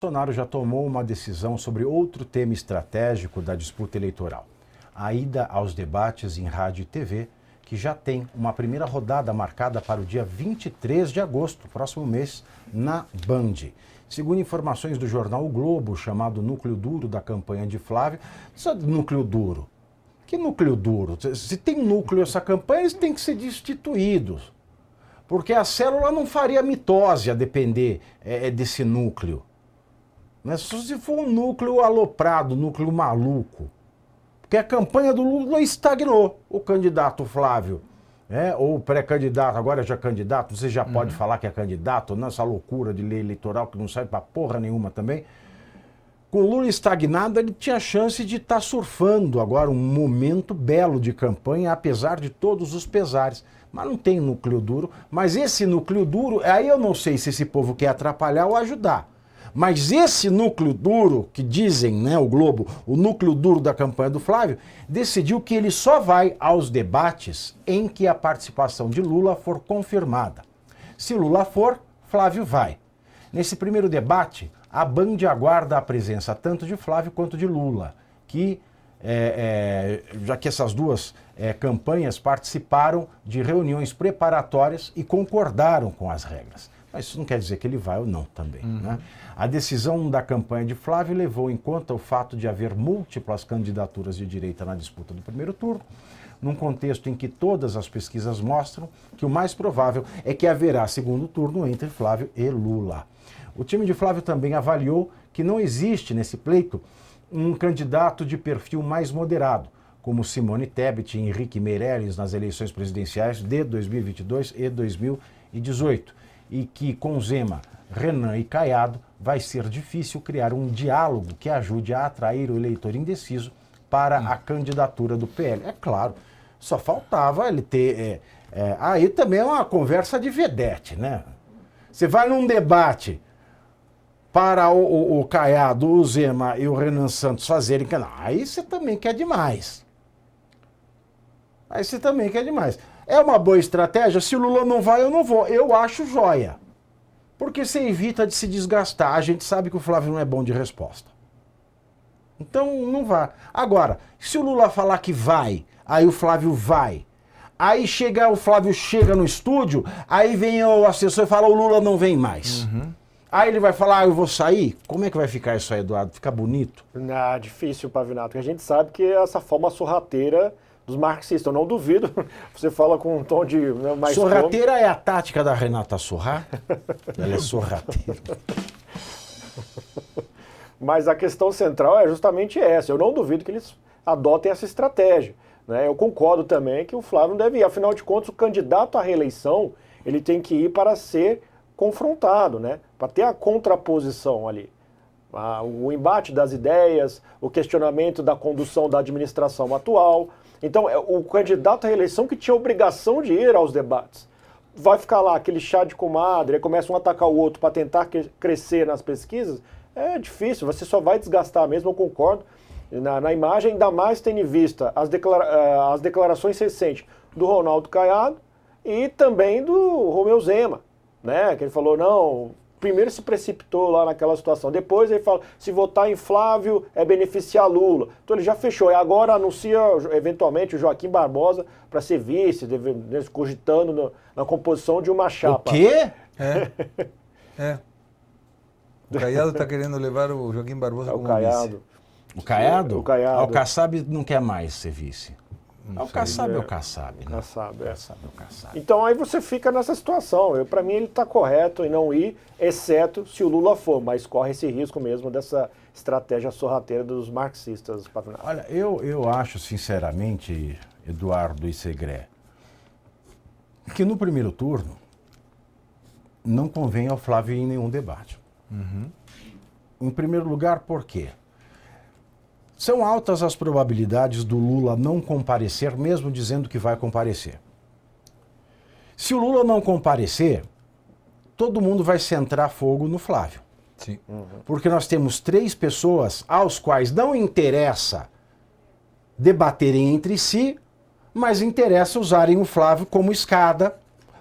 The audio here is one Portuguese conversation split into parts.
Bolsonaro já tomou uma decisão sobre outro tema estratégico da disputa eleitoral: a ida aos debates em rádio e TV, que já tem uma primeira rodada marcada para o dia 23 de agosto, próximo mês, na Band. Segundo informações do jornal O Globo, chamado Núcleo Duro da campanha de Flávio. Sabe núcleo duro? Que núcleo duro? Se tem núcleo essa campanha, eles têm que ser destituídos. Porque a célula não faria mitose a depender desse núcleo. Não é só se for um núcleo aloprado, núcleo maluco. Porque a campanha do Lula estagnou. O candidato Flávio, ou o pré-candidato, agora já candidato, você já pode falar que é candidato, nessa loucura de lei eleitoral que não serve pra porra nenhuma também. Com o Lula estagnado, ele tinha chance de estar surfando agora um momento belo de campanha, apesar de todos os pesares. Mas não tem núcleo duro. Mas esse núcleo duro, aí eu não sei se esse povo quer atrapalhar ou ajudar. Mas esse núcleo duro, que dizem, o Globo, o núcleo duro da campanha do Flávio, decidiu que ele só vai aos debates em que a participação de Lula for confirmada. Se Lula for, Flávio vai. Nesse primeiro debate, a Band aguarda a presença tanto de Flávio quanto de Lula, que, já que essas duas campanhas participaram de reuniões preparatórias e concordaram com as regras. Mas isso não quer dizer que ele vai ou não também. A decisão da campanha de Flávio levou em conta o fato de haver múltiplas candidaturas de direita na disputa do primeiro turno, num contexto em que todas as pesquisas mostram que o mais provável é que haverá segundo turno entre Flávio e Lula. O time de Flávio também avaliou que não existe nesse pleito um candidato de perfil mais moderado, como Simone Tebet e Henrique Meirelles nas eleições presidenciais de 2022 e 2018. E que com Zema, Renan e Caiado vai ser difícil criar um diálogo que ajude a atrair o eleitor indeciso para a candidatura do PL. É claro, só faltava ele ter... aí também é uma conversa de vedete, né? Você vai num debate para o Caiado, o Zema e o Renan Santos fazerem... Aí você também quer demais. É uma boa estratégia. Se o Lula não vai, eu não vou. Eu acho joia. Porque você evita de se desgastar. A gente sabe que o Flávio não é bom de resposta. Então, não vá. Agora, se o Lula falar que vai, aí o Flávio vai. Aí o Flávio chega no estúdio, aí vem o assessor e fala, o Lula não vem mais. Aí ele vai falar, eu vou sair? Como é que vai ficar isso aí, Eduardo? Fica bonito? Difícil, Pavinato. Porque a gente sabe que essa forma sorrateira dos marxistas, eu não duvido, você fala com um tom de mais... Sorrateira é a tática da Renata Sorrá? Ela é sorrateira. Mas a questão central é justamente essa, eu não duvido que eles adotem essa estratégia. Eu concordo também que o Flávio não deve ir, afinal de contas o candidato à reeleição, ele tem que ir para ser confrontado, para ter a contraposição ali. O embate das ideias, o questionamento da condução da administração atual. Então, o candidato à reeleição que tinha obrigação de ir aos debates. Vai ficar lá aquele chá de comadre, aí começa um a atacar o outro para tentar crescer nas pesquisas, é difícil, você só vai desgastar mesmo, eu concordo. Na imagem, ainda mais tendo em vista as declarações recentes do Ronaldo Caiado e também do Romeu Zema, que ele falou, não... Primeiro se precipitou lá naquela situação, depois ele fala, se votar em Flávio é beneficiar Lula. Então ele já fechou, e agora anuncia eventualmente o Joaquim Barbosa para ser vice, cogitando na composição de uma chapa. O quê? O Caiado está querendo levar o Joaquim Barbosa como Caiado. vice. O Caiado? O Caiado. O Kassab não quer mais ser vice. O Kassab é o Kassab, né? Kassab, O Kassab é o Kassab. Então aí você fica nessa situação. Para mim ele está correto em não ir, exceto se o Lula for, mas corre esse risco mesmo dessa estratégia sorrateira dos marxistas. Olha, eu acho sinceramente, Eduardo e Segré, que no primeiro turno não convém ao Flávio ir em nenhum debate. Em primeiro lugar, por quê? São altas as probabilidades do Lula não comparecer, mesmo dizendo que vai comparecer. Se o Lula não comparecer, todo mundo vai centrar fogo no Flávio. Sim. Porque nós temos 3 pessoas aos quais não interessa debaterem entre si, mas interessa usarem o Flávio como escada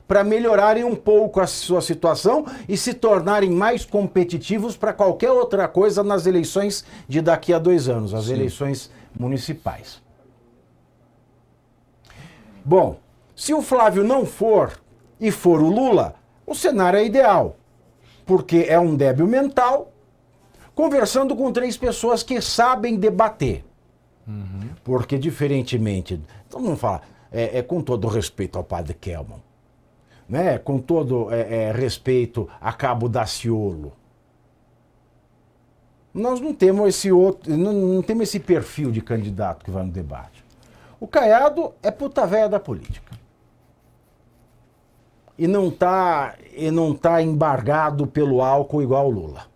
para melhorarem um pouco a sua situação e se tornarem mais competitivos para qualquer outra coisa nas eleições de daqui a 2 anos, as eleições municipais. Bom, se o Flávio não for e for o Lula, o cenário é ideal, porque é um débil mental conversando com 3 pessoas que sabem debater. Porque, diferentemente, então vamos falar, com todo respeito ao padre Kelman, né? Com todo respeito a Cabo Daciolo, nós não temos esse outro, não temos esse perfil de candidato que vai no debate. O Caiado é puta véia da política. E não tá embargado pelo álcool igual o Lula.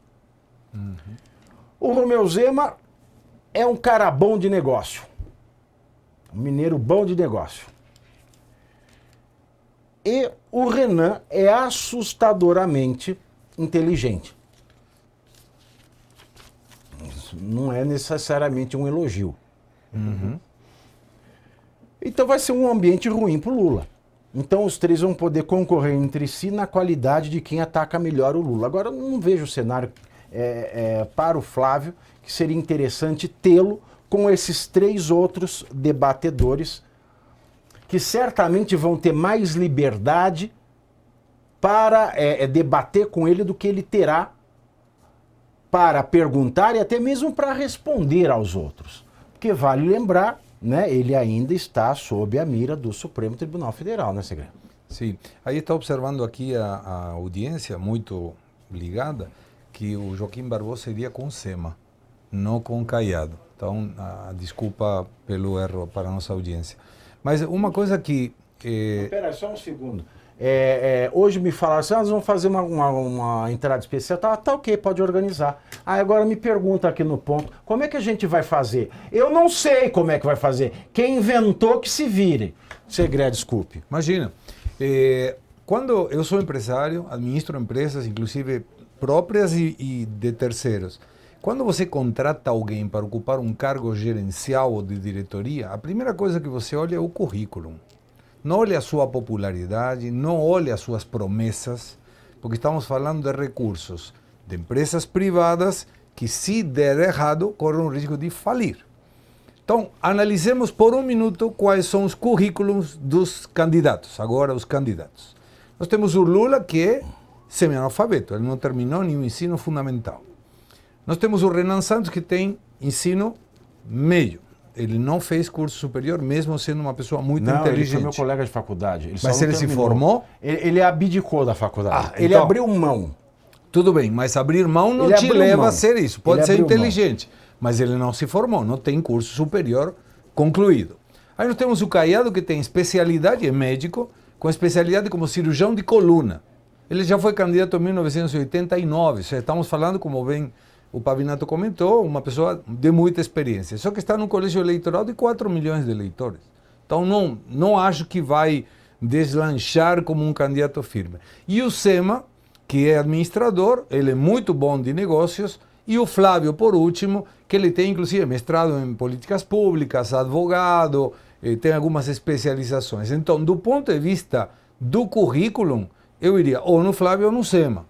O Romeu Zema é um cara bom de negócio. Um mineiro bom de negócio. E o Renan é assustadoramente inteligente. Isso não é necessariamente um elogio. Então vai ser um ambiente ruim para o Lula. Então os 3 vão poder concorrer entre si na qualidade de quem ataca melhor o Lula. Agora eu não vejo o cenário para o Flávio que seria interessante tê-lo com esses 3 outros debatedores que certamente vão ter mais liberdade para debater com ele do que ele terá para perguntar e até mesmo para responder aos outros. Porque vale lembrar, né, ele ainda está sob a mira do Supremo Tribunal Federal, né, Segredo? Sim, aí está observando aqui a audiência muito ligada que o Joaquim Barbosa iria com Zema, não com Caiado. Então, desculpa pelo erro para a nossa audiência. Mas uma coisa que... Espera só um segundo. Hoje me falaram assim, nós vamos fazer uma entrada especial. Tá ok, pode organizar. Aí agora me pergunta aqui no ponto, como é que a gente vai fazer? Eu não sei como é que vai fazer. Quem inventou que se vire. Segredo, desculpe. Imagina, quando eu sou empresário, administro empresas, inclusive próprias e de terceiros. Quando você contrata alguém para ocupar um cargo gerencial ou de diretoria, a primeira coisa que você olha é o currículo. Não olha a sua popularidade, não olha as suas promessas, porque estamos falando de recursos de empresas privadas que, se der errado, correm o risco de falir. Então, analisemos por um minuto quais são os currículos dos candidatos, agora os candidatos. Nós temos o Lula, que é semi-analfabeto, ele não terminou nenhum ensino fundamental. Nós temos o Renan Santos, que tem ensino médio. Ele não fez curso superior, mesmo sendo uma pessoa muito inteligente. Ele foi meu colega de faculdade. Mas ele se formou? Ele abdicou da faculdade. Ele então, abriu mão. Tudo bem, mas abrir mão não te leva a ser isso. Pode ser inteligente, mas ele não se formou, não tem curso superior concluído. Aí nós temos o Caiado, que tem especialidade, é médico, com especialidade como cirurgião de coluna. Ele já foi candidato em 1989, estamos falando, como bem o Pavinato comentou, uma pessoa de muita experiência. Só que está num colégio eleitoral de 4 milhões de eleitores. Então não acho que vai deslanchar como um candidato firme. E o Zema, que é administrador, ele é muito bom de negócios, e o Flávio, por último, que ele tem inclusive mestrado em políticas públicas, advogado, tem algumas especializações. Então, do ponto de vista do currículo, eu iria ou no Flávio ou no Zema,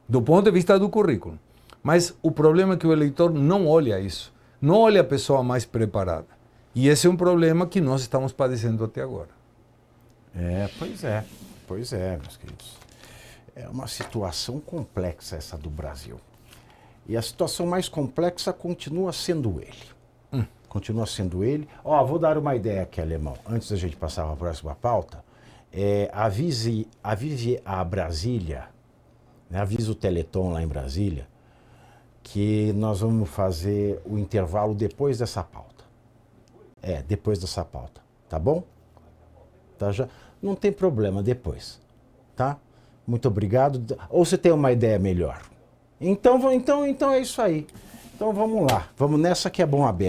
do ponto de vista do currículo. Mas o problema é que o eleitor não olha isso, não olha a pessoa mais preparada. E esse é um problema que nós estamos padecendo até agora. Pois é, meus queridos. É uma situação complexa essa do Brasil. E a situação mais complexa continua sendo ele. Continua sendo ele. Vou dar uma ideia aqui, Alemão, antes da gente passar para a próxima pauta. Avise a Brasília, né, avise o Teleton lá em Brasília, que nós vamos fazer o intervalo depois dessa pauta. Depois dessa pauta, tá bom? Tá, já? Não tem problema, depois, tá? Muito obrigado. Ou você tem uma ideia melhor? Então é isso aí. Então vamos lá, vamos nessa que é bom a beça.